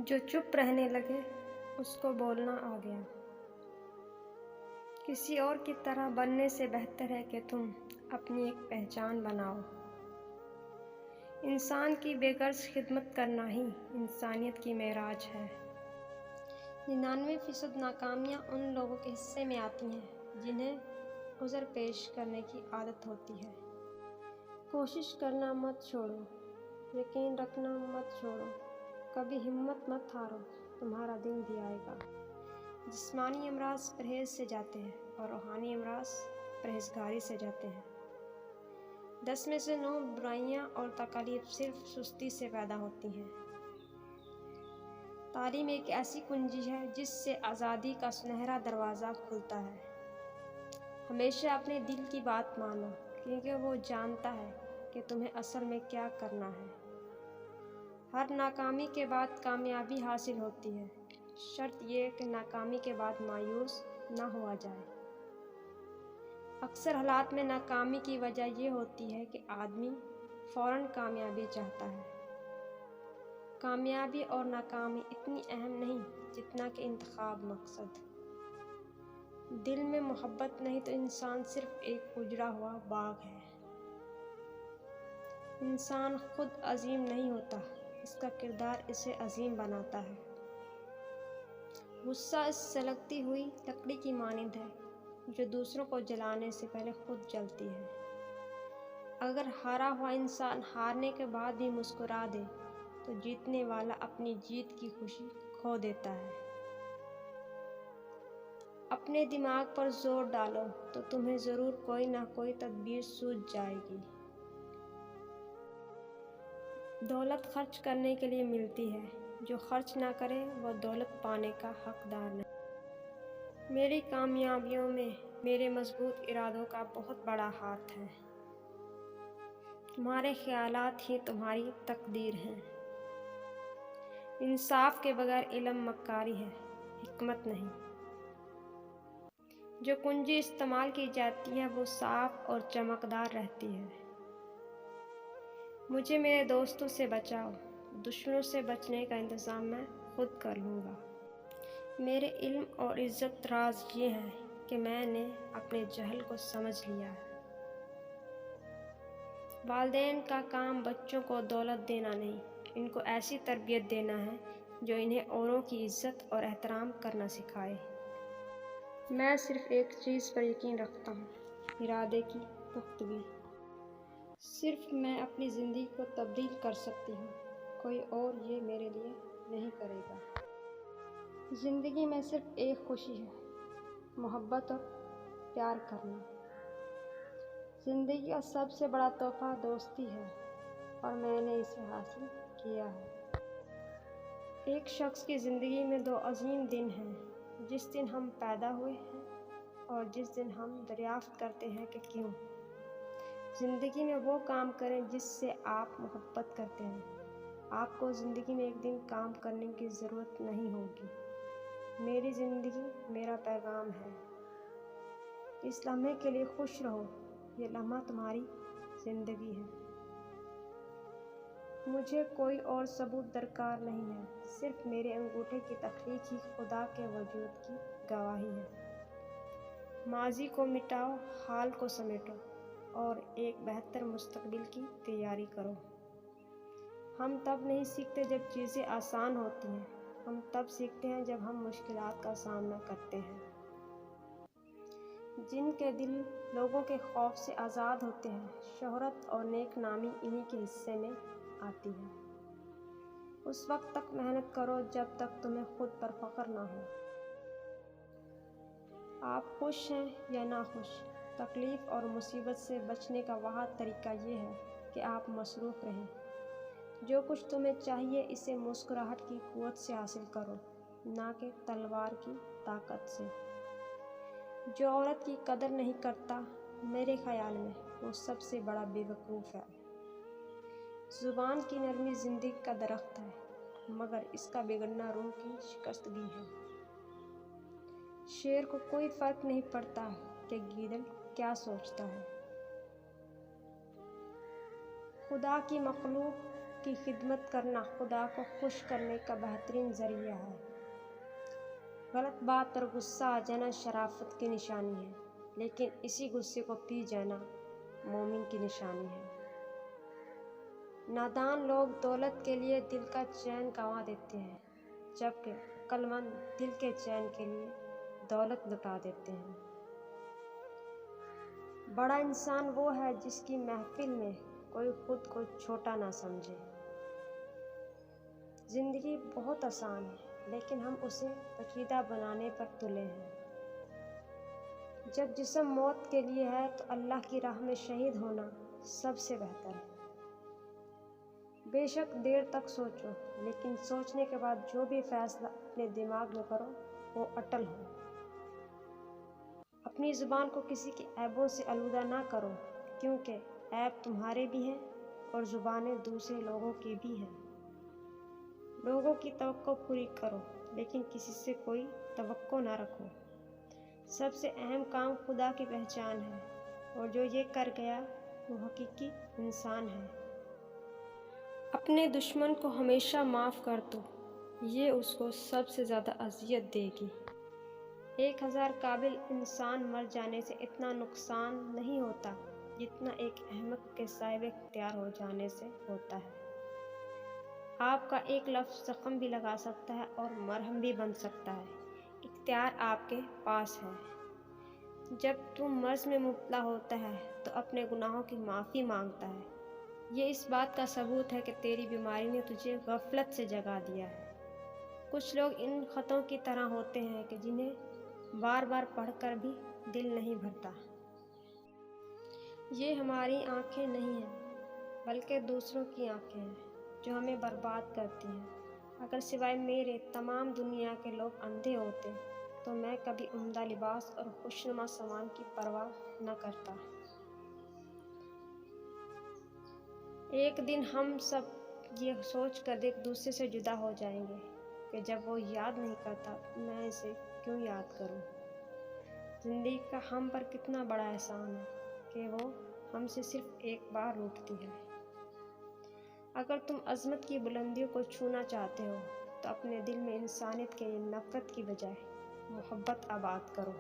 جو چپ رہنے لگے اس کو بولنا آ گیا۔ کسی اور کی طرح بننے سے بہتر ہے کہ تم اپنی ایک پہچان بناؤ۔ انسان کی بے غرض خدمت کرنا ہی انسانیت کی معراج ہے۔ 99% ناکامیاں ان لوگوں کے حصے میں آتی ہیں جنہیں عذر پیش کرنے کی عادت ہوتی ہے۔ کوشش کرنا مت چھوڑو، یقین رکھنا مت چھوڑو، کبھی ہمت مت ہارو، تمہارا دن بھی آئے گا۔ جسمانی امراض پرہیز سے جاتے ہیں اور روحانی امراض پرہیزگاری سے جاتے ہیں۔ 10 میں سے 9 برائیاں اور تکالیف صرف سستی سے پیدا ہوتی ہیں۔ تعلیم ایک ایسی کنجی ہے جس سے آزادی کا سنہرا دروازہ کھلتا ہے۔ ہمیشہ اپنے دل کی بات مانو کیونکہ وہ جانتا ہے کہ تمہیں اصل میں کیا کرنا ہے۔ ہر ناکامی کے بعد کامیابی حاصل ہوتی ہے، شرط یہ کہ ناکامی کے بعد مایوس نہ ہوا جائے۔ اکثر حالات میں ناکامی کی وجہ یہ ہوتی ہے کہ آدمی فوراً کامیابی چاہتا ہے۔ کامیابی اور ناکامی اتنی اہم نہیں جتنا کہ انتخاب مقصد۔ دل میں محبت نہیں تو انسان صرف ایک اجڑا ہوا باغ ہے۔ انسان خود عظیم نہیں ہوتا، اس کا کردار اسے عظیم بناتا ہے۔ غصہ اس سلگتی ہوئی لکڑی کی مانند ہے جو دوسروں کو جلانے سے پہلے خود جلتی ہے۔ اگر ہارا ہوا انسان ہارنے کے بعد بھی مسکرا دے تو جیتنے والا اپنی جیت کی خوشی کھو دیتا ہے۔ اپنے دماغ پر زور ڈالو تو تمہیں ضرور کوئی نہ کوئی تدبیر سوجھ جائے گی۔ دولت خرچ کرنے کے لیے ملتی ہے، جو خرچ نہ کرے وہ دولت پانے کا حقدار نہیں۔ میری کامیابیوں میں میرے مضبوط ارادوں کا بہت بڑا ہاتھ ہے۔ تمہارے خیالات ہی تمہاری تقدیر ہیں۔ انصاف کے بغیر علم مکاری ہے، حکمت نہیں۔ جو کنجی استعمال کی جاتی ہے وہ صاف اور چمکدار رہتی ہے۔ مجھے میرے دوستوں سے بچاؤ، دشمنوں سے بچنے کا انتظام میں خود کر لوں گا۔ میرے علم اور عزت راز یہ ہے کہ میں نے اپنے جہل کو سمجھ لیا ہے۔ والدین کا کام بچوں کو دولت دینا نہیں، ان کو ایسی تربیت دینا ہے جو انہیں اوروں کی عزت اور احترام کرنا سکھائے۔ میں صرف ایک چیز پر یقین رکھتا ہوں، ارادے کی پختگی۔ صرف میں اپنی زندگی کو تبدیل کر سکتی ہوں، کوئی اور یہ میرے لیے نہیں کرے گا۔ زندگی میں صرف ایک خوشی ہے، محبت اور پیار کرنا۔ زندگی کا سب سے بڑا تحفہ دوستی ہے اور میں نے اسے حاصل کیا ہے۔ ایک شخص کی زندگی میں 2 عظیم دن ہیں، جس دن ہم پیدا ہوئے ہیں اور جس دن ہم دریافت کرتے ہیں کہ کیوں۔ زندگی میں وہ کام کریں جس سے آپ محبت کرتے ہیں۔ آپ کو زندگی میں ایک دن کام کرنے کی ضرورت نہیں ہوگی۔ میری زندگی میرا پیغام ہے۔ اس لمحے کے لیے خوش رہو، یہ لمحہ تمہاری زندگی ہے۔ مجھے کوئی اور ثبوت درکار نہیں ہے، صرف میرے انگوٹھے کی تخلیق ہی خدا کے وجود کی گواہی ہے۔ ماضی کو مٹاؤ، حال کو سمیٹو اور ایک بہتر مستقبل کی تیاری کرو۔ ہم تب نہیں سیکھتے جب چیزیں آسان ہوتی ہیں، ہم تب سیکھتے ہیں جب ہم مشکلات کا سامنا کرتے ہیں۔ جن کے دل لوگوں کے خوف سے آزاد ہوتے ہیں، شہرت اور نیک نامی انہی کے حصے میں آتی ہے۔ اس وقت تک محنت کرو جب تک تمہیں خود پر فخر نہ ہو۔ آپ خوش ہیں یا ناخوش، تکلیف اور مصیبت سے بچنے کا واحد طریقہ یہ ہے کہ آپ مصروف رہیں۔ جو کچھ تمہیں چاہیے اسے مسکراہٹ کی قوت سے حاصل کرو، نہ کہ تلوار کی طاقت سے۔ جو عورت کی قدر نہیں کرتا، میرے خیال میں وہ سب سے بڑا بے وقوف ہے۔ زبان کی نرمی زندگی کا درخت ہے، مگر اس کا بگڑنا روح کی شکستگی ہے۔ شیر کو کوئی فرق نہیں پڑتا کہ گیدڑ کیا سوچتا ہے۔ خدا کی مخلوق کی خدمت کرنا خدا کو خوش کرنے کا بہترین ذریعہ ہے۔ غلط بات پر غصہ آ جانا شرافت کی نشانی ہے، لیکن اسی غصے کو پی جانا مومن کی نشانی ہے۔ نادان لوگ دولت کے لیے دل کا چین گنوا دیتے ہیں، جبکہ عقل مند دل کے چین کے لیے دولت لٹا دیتے ہیں۔ بڑا انسان وہ ہے جس کی محفل میں کوئی خود کو چھوٹا نہ سمجھے۔ زندگی بہت آسان ہے، لیکن ہم اسے پیچیدہ بنانے پر تلے ہیں۔ جب جسم موت کے لیے ہے تو اللہ کی راہ میں شہید ہونا سب سے بہتر ہے۔ بے شک دیر تک سوچو، لیکن سوچنے کے بعد جو بھی فیصلہ اپنے دماغ میں کرو وہ اٹل ہو۔ اپنی زبان کو کسی کے عیبوں سے آلودہ نہ کرو، کیونکہ عیب تمہارے بھی ہیں اور زبانیں دوسرے لوگوں کی بھی ہیں۔ لوگوں کی توقع پوری کرو، لیکن کسی سے کوئی توقع نہ رکھو۔ سب سے اہم کام خدا کی پہچان ہے، اور جو یہ کر گیا وہ حقیقی انسان ہے۔ اپنے دشمن کو ہمیشہ معاف کر دو، یہ اس کو سب سے زیادہ اذیت دے گی۔ 1000 قابل انسان مر جانے سے اتنا نقصان نہیں ہوتا جتنا ایک احمق کے صاحب اختیار ہو جانے سے ہوتا ہے۔ آپ کا ایک لفظ زخم بھی لگا سکتا ہے اور مرہم بھی بن سکتا ہے۔ اختیار آپ کے پاس ہے۔ جب تم مرض میں مبتلا ہوتا ہے تو اپنے گناہوں کی معافی مانگتا ہے۔ یہ اس بات کا ثبوت ہے کہ تیری بیماری نے تجھے غفلت سے جگا دیا ہے۔ کچھ لوگ ان خطوں کی طرح ہوتے ہیں کہ جنہیں بار بار پڑھ کر بھی دل نہیں بھرتا۔ یہ ہماری آنکھیں نہیں ہیں، بلکہ دوسروں کی آنکھیں ہیں جو ہمیں برباد کرتی ہیں۔ اگر سوائے میرے تمام دنیا کے لوگ اندھے ہوتے تو میں کبھی عمدہ لباس اور خوشنما سامان کی پرواہ نہ کرتا۔ ایک دن ہم سب یہ سوچ کر ایک دوسرے سے جدا ہو جائیں گے کہ جب وہ یاد نہیں کرتا تو میں اسے کیوں یاد کروں۔ زندگی کا ہم پر کتنا بڑا احسان ہے کہ وہ ہم سے صرف ایک بار روٹتی ہے۔ اگر تم عظمت کی بلندیوں کو چھونا چاہتے ہو تو اپنے دل میں انسانیت کے لیے نفرت کی بجائے محبت آباد کرو۔